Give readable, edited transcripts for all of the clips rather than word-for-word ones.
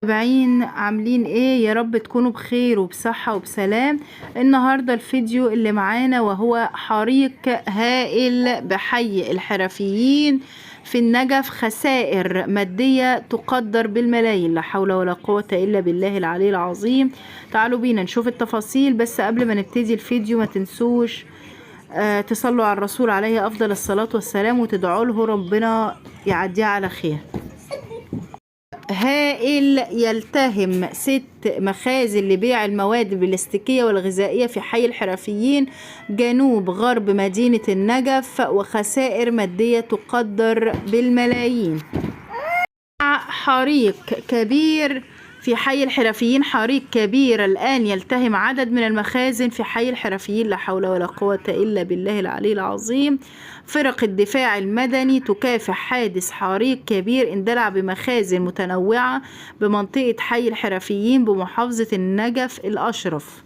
متابعين عاملين ايه؟ يا رب تكونوا بخير وبصحة وبسلام. النهاردة الفيديو اللي معانا وهو حريق هائل بحي الحرفيين في النجف، خسائر مادية تقدر بالملايين، لا حول ولا قوة الا بالله العلي العظيم. تعالوا بينا نشوف التفاصيل، بس قبل ما نبتدي الفيديو ما تنسوش تصلوا على الرسول عليه افضل الصلاة والسلام وتدعوا له ربنا يعديها على خير. هائل يلتهم 6 مخازن لبيع المواد البلاستيكية والغذائية في حي الحرفيين جنوب غرب مدينة النجف، وخسائر مادية تقدر بالملايين. حريق كبير في حي الحرفيين، حريق كبير الآن يلتهم عدد من المخازن في حي الحرفيين، لا حول ولا قوة إلا بالله العلي العظيم. فرق الدفاع المدني تكافح حادث حريق كبير اندلع بمخازن متنوعة بمنطقة حي الحرفيين بمحافظة النجف الأشرف.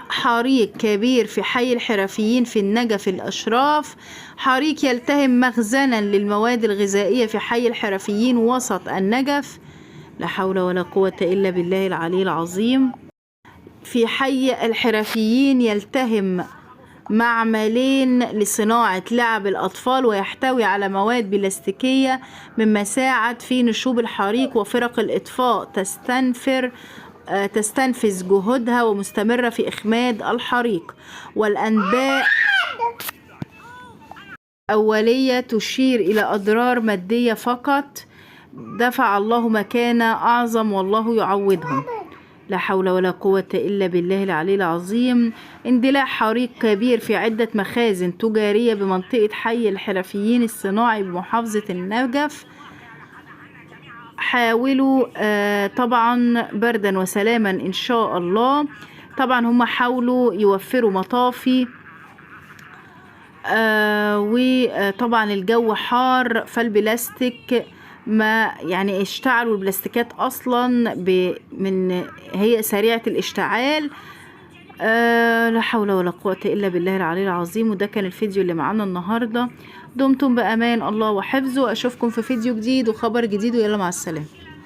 حريق كبير في حي الحرفيين في النجف الأشراف، حريق يلتهم مخزنا للمواد الغذائية في حي الحرفيين وسط النجف، لا حول ولا قوة إلا بالله العلي العظيم. في حي الحرفيين يلتهم معملين لصناعة لعب الأطفال ويحتوي على مواد بلاستيكية مما ساعد في نشوب الحريق، وفرق الإطفاء تستنفذ جهودها ومستمرة في إخماد الحريق، والأنباء أولية تشير إلى أضرار مادية فقط، دفع الله مكان أعظم والله يعوضهم، لا حول ولا قوة إلا بالله العلي العظيم. اندلاع حريق كبير في عدة مخازن تجارية بمنطقة حي الحرفيين الصناعي بمحافظة النجف. حاولوا طبعا بردا وسلاما إن شاء الله. طبعا هم حاولوا يوفروا مطافي، وطبعا الجو حار فالبلاستيك ما يعني اشتعلوا البلاستيكات اصلا هي سريعة الاشتعال. لا حول ولا قوة الا بالله العلي العظيم. وده كان الفيديو اللي معانا النهاردة. دمتم بامان الله وحفظه. اشوفكم في فيديو جديد وخبر جديد، ويلا مع السلامة.